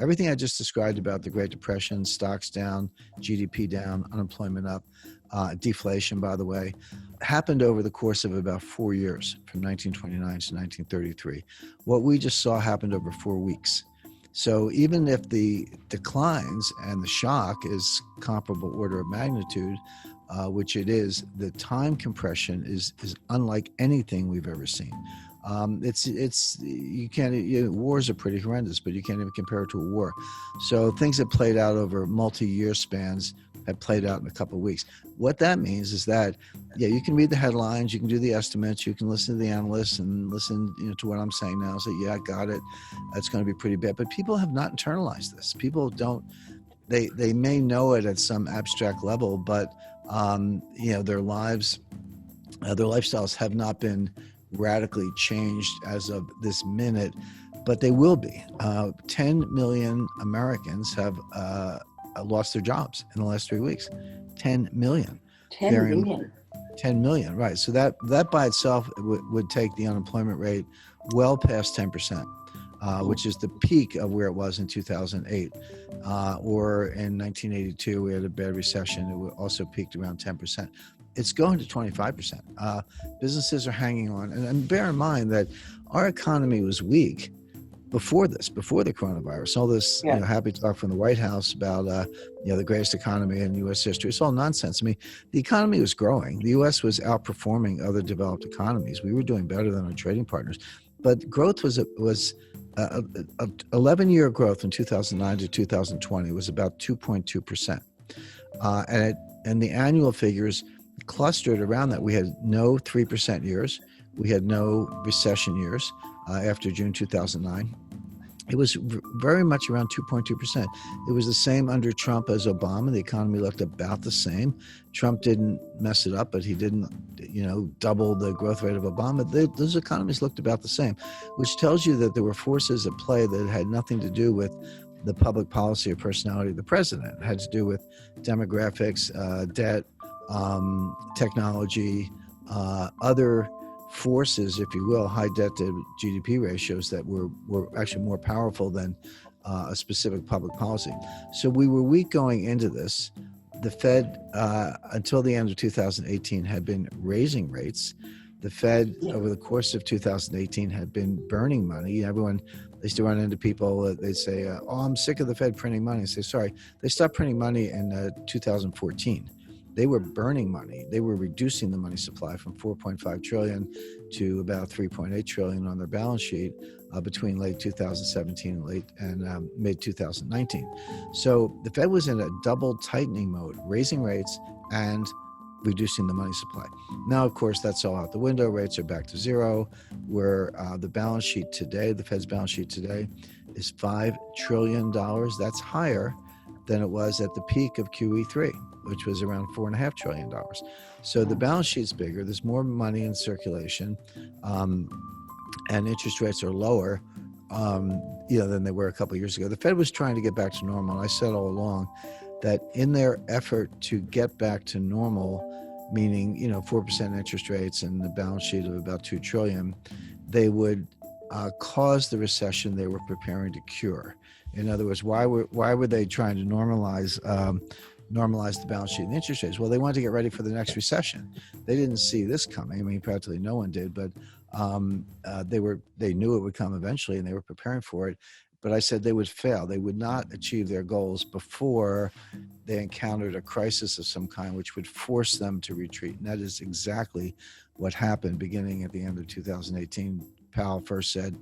everything I just described about the Great Depression, stocks down, GDP down, unemployment up, deflation, by the way, happened over the course of about 4 years, from 1929 to 1933. What we just saw happened over 4 weeks. So even if the declines and the shock is comparable order of magnitude, which it is, the time compression is unlike anything we've ever seen. You can't, wars are pretty horrendous, but you can't even compare it to a war. So things that played out over multi-year spans have played out in a couple of weeks. What that means is that, you can read the headlines, you can do the estimates, you can listen to the analysts and listen to what I'm saying now. Say, I got it. It's going to be pretty bad. But people have not internalized this. People don't, they may know it at some abstract level, but their lives, their lifestyles have not been radically changed as of this minute, but they will be. 10 million Americans have lost their jobs in the last 3 weeks. 10 million. 10 million. 10 million, right. So that by itself would take the unemployment rate well past 10%, which is the peak of where it was in 2008. Or in 1982, we had a bad recession. It also peaked around 10%. It's going to 25%. Businesses are hanging on. And bear in mind that our economy was weak before the coronavirus. All this happy talk from the White House about the greatest economy in U.S. history. It's all nonsense. I mean, the economy was growing. The U.S. was outperforming other developed economies. We were doing better than our trading partners. But growth was 11-year growth in 2009 to 2020 was about 2.2%. And the annual figures clustered around that. We had no 3% years. We had no recession years after June 2009. It was very much around 2.2%. It was the same under Trump as Obama. The economy looked about the same. Trump didn't mess it up, but he didn't, double the growth rate of Obama. Those economies looked about the same, which tells you that there were forces at play that had nothing to do with the public policy or personality of the president. It had to do with demographics, debt, technology, other forces, if you will, high debt to GDP ratios that were actually more powerful than a specific public policy. So we were weak going into this. The Fed, until the end of 2018, had been raising rates. The Fed, over the course of 2018, had been burning money. Everyone, they used to run into people, they'd say, I'm sick of the Fed printing money. I say, sorry, they stopped printing money in 2014. They were burning money. They were reducing the money supply from 4.5 trillion to about 3.8 trillion on their balance sheet between late 2017 and mid 2019. So the Fed was in a double tightening mode, raising rates and reducing the money supply. Now, of course, that's all out the window. Rates are back to zero. Where the balance sheet today, the Fed's balance sheet today, is $5 trillion. That's higher than it was at the peak of QE3, which was around $4.5 trillion. So the balance sheet's bigger. There's more money in circulation, and interest rates are lower, than they were a couple of years ago. The Fed was trying to get back to normal. And I said all along that in their effort to get back to normal, meaning 4% interest rates and the balance sheet of about $2 trillion, they would cause the recession they were preparing to cure. In other words, why were they trying to normalize the balance sheet and interest rates? Well, they wanted to get ready for the next recession. They didn't see this coming. I mean, practically no one did, but they knew it would come eventually, and they were preparing for it. But I said they would fail. They would not achieve their goals before they encountered a crisis of some kind, which would force them to retreat. And that is exactly what happened beginning at the end of 2018. Powell first said,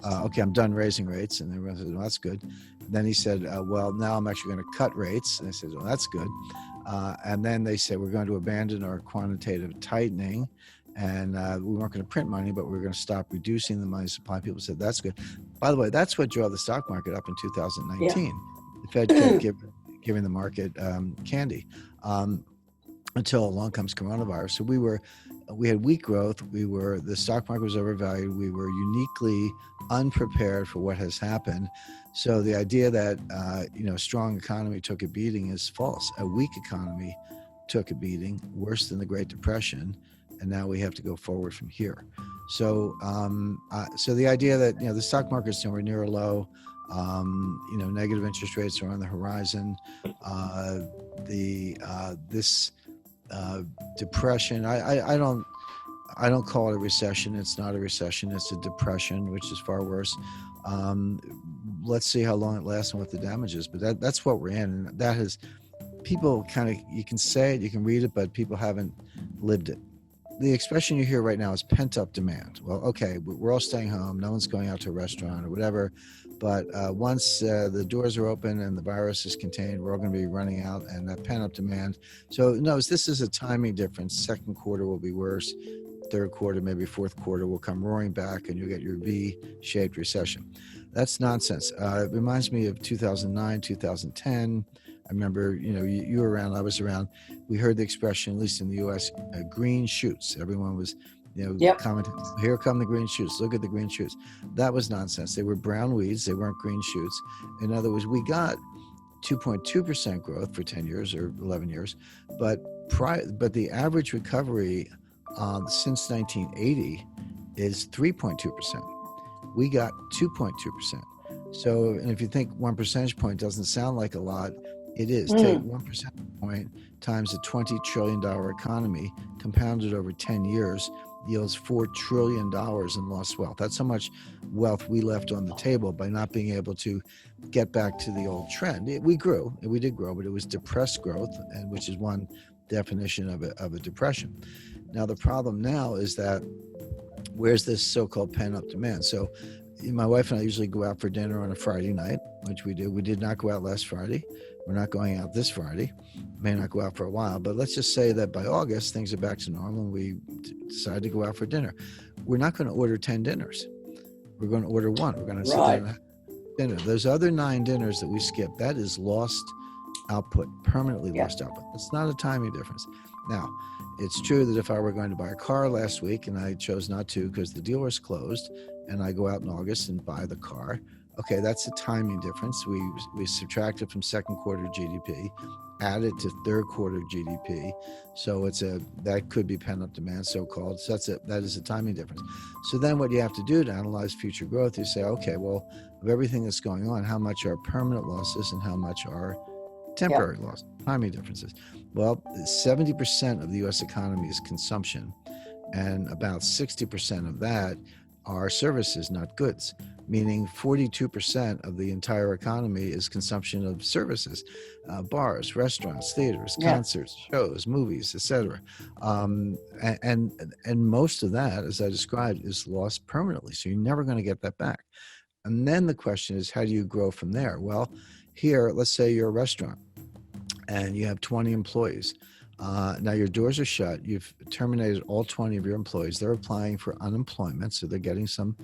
okay, I'm done raising rates. And everyone said, well, that's good. And then he said, well, now I'm actually going to cut rates. And I said, well, that's good. And then they said, we're going to abandon our quantitative tightening. And we weren't going to print money, but we were going to stop reducing the money supply. People said, that's good. By the way, that's what drove the stock market up in 2019. Yeah. The Fed kept giving the market candy until along comes coronavirus. So we had weak growth. The stock market was overvalued. We were uniquely unprepared for what has happened. So the idea that a strong economy took a beating is false. A weak economy took a beating, worse than the Great Depression, and now we have to go forward from here. So so the idea that the stock market's nowhere near a low, Negative interest rates are on the horizon. This depression, I don't call it a recession. It's not a recession. It's a depression, which is far worse. Let's see how long it lasts and what the damage is. But that's what we're in. And that has people you can say it, you can read it, but people haven't lived it. The expression you hear right now is pent-up demand. Well, okay, we're all staying home. No one's going out to a restaurant or whatever. But once the doors are open and the virus is contained, we're all going to be running out, and that pent-up demand. So, no, this is a timing difference. Second quarter will be worse. Third quarter, maybe fourth quarter will come roaring back, and you'll get your V-shaped recession. That's nonsense. It reminds me of 2009, 2010. I remember, you were around, I was around. We heard the expression, at least in the U.S., green shoots. Everyone was, commenting, here come the green shoots. Look at the green shoots. That was nonsense. They were brown weeds. They weren't green shoots. In other words, we got 2.2% growth for 10 years or 11 years, but the average recovery since 1980 is 3.2%. We got 2.2%. So, and if you think 1 percentage point doesn't sound like a lot, it is. Take 1 percentage point times a $20 trillion economy compounded over 10 years yields $4 trillion in lost wealth. That's how much wealth we left on the table by not being able to get back to the old trend. We did grow, but it was depressed growth, and which is one definition of a depression. Now, the problem now is that where's this so-called pent-up demand? So my wife and I usually go out for dinner on a Friday night, which we do. We did not go out last Friday. We're not going out this Friday. May not go out for a while, but let's just say that by August, things are back to normal and we decide to go out for dinner. We're not going to order 10 dinners. We're going to order one. We're going to sit down and have dinner. Those other 9 dinners that we skip, that is lost output, permanently lost output. It's not a timing difference. Now, it's true that if I were going to buy a car last week and I chose not to because the dealer's closed, and I go out in August and buy the car, okay, that's a timing difference. We subtract it from second quarter GDP, add it to third quarter GDP. So that could be pent-up demand, so-called. So that is a timing difference. So then what you have to do to analyze future growth, you say, okay, well, of everything that's going on, how much are permanent losses and how much are temporary losses, timing differences? Well, 70% of the U.S. economy is consumption, and about 60% of that are services, not goods, meaning 42% of the entire economy is consumption of services, bars, restaurants, theaters, concerts, shows, movies, etc. And most of that, as I described, is lost permanently. So you're never going to get that back. And then the question is, how do you grow from there? Well, here, let's say you're a restaurant and you have 20 employees. Now your doors are shut. You've terminated all 20 of your employees. They're applying for unemployment, so they're getting some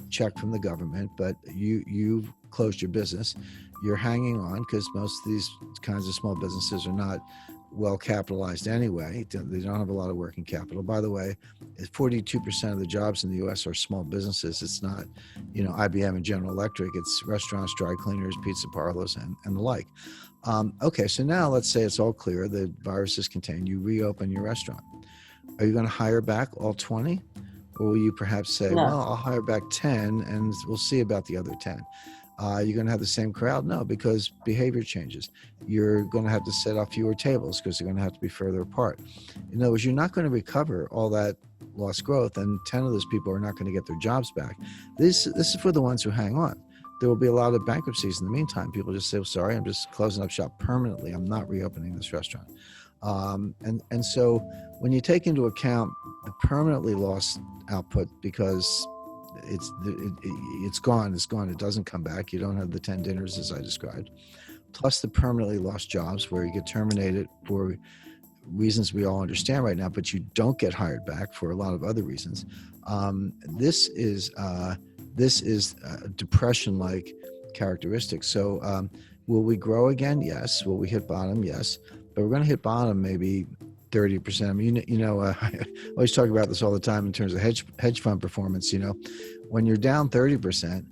check from the government, but you've closed your business. You're hanging on because most of these kinds of small businesses are not well capitalized anyway. They don't have a lot of working capital. By the way, 42% of the jobs in the U.S. are small businesses. It's not, IBM and General Electric. It's restaurants, dry cleaners, pizza parlors, and the like. Okay, so now let's say it's all clear, the virus is contained, you reopen your restaurant. Are you going to hire back all 20? Or will you perhaps say, well, I'll hire back 10 and we'll see about the other 10? You're going to have the same crowd? No, because behavior changes. You're going to have to set up fewer tables because they're going to have to be further apart. In other words, you're not going to recover all that lost growth, and 10 of those people are not going to get their jobs back. This is for the ones who hang on. There will be a lot of bankruptcies in the meantime. People just say, well, sorry, I'm just closing up shop permanently. I'm not reopening this restaurant. And so when you take into account the permanently lost output, because it's gone, it doesn't come back. You don't have the 10 dinners as I described, plus the permanently lost jobs where you get terminated for reasons we all understand right now, but you don't get hired back for a lot of other reasons. This is a depression-like characteristic. So will we grow again? Yes. Will we hit bottom? Yes. But we're going to hit bottom maybe 30%. I mean, I always talk about this all the time in terms of hedge fund performance. When you're down 30%,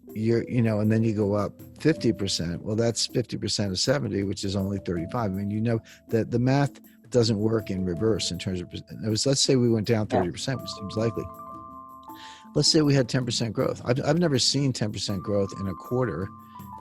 and then you go up 50%. Well, that's 50% of 70, which is only 35. I mean, that the math doesn't work in reverse in terms of. Let's say we went down 30%, which seems likely. Let's say we had 10% growth. I've never seen 10% growth in a quarter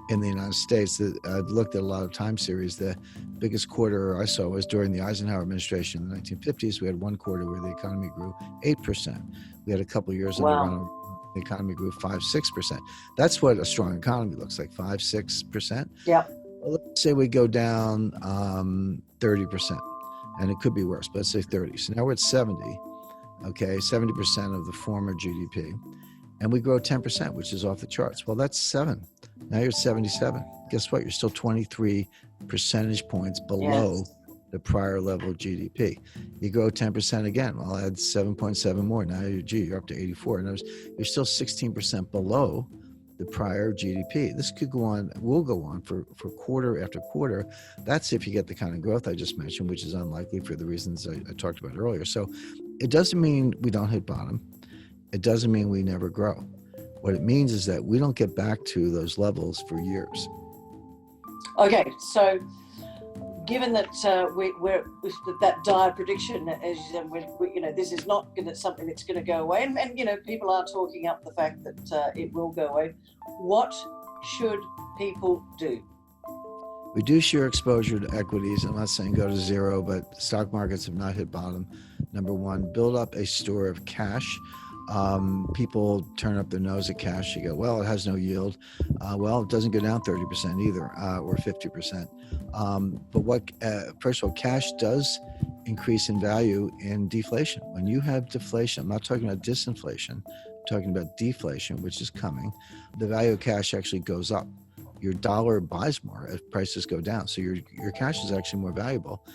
in the United States. I've looked at a lot of time series. The biggest quarter I saw was during the Eisenhower administration in the 1950s. We had one quarter where the economy grew 8%. We had a couple of years under Ronald. The economy grew 5-6%. That's what a strong economy looks like, 5-6%. Yeah. Well, let's say we go down 30%, and it could be worse, but let's say 30. So now we're at 70. Okay, 70% of the former GDP, and we grow 10%, which is off the charts. Well, that's 7. Now you're at 77. Guess what? You're still 23 percentage points below the prior level of GDP. You grow 10% again. Well, add 7.7 more. Now you're up to 84. And you're still 16% below the prior GDP. This could go on, will go on for quarter after quarter. That's if you get the kind of growth I just mentioned, which is unlikely for the reasons I talked about earlier. So it doesn't mean we don't hit bottom. It doesn't mean we never grow. What it means is that we don't get back to those levels for years. Okay, so given that we're that dire prediction, as you said, this is not something that's going to go away, and people are talking up the fact that it will go away. What should people do? Reduce your exposure to equities. I'm not saying go to zero, but stock markets have not hit bottom. Number one, build up a store of cash. People turn up their nose at cash. You go, well, it has no yield. Well, it doesn't go down 30% either, or 50%. But first of all, cash does increase in value in deflation. When you have deflation, I'm not talking about disinflation, I'm talking about deflation, which is coming. The value of cash actually goes up. Your dollar buys more if prices go down. So your cash is actually more valuable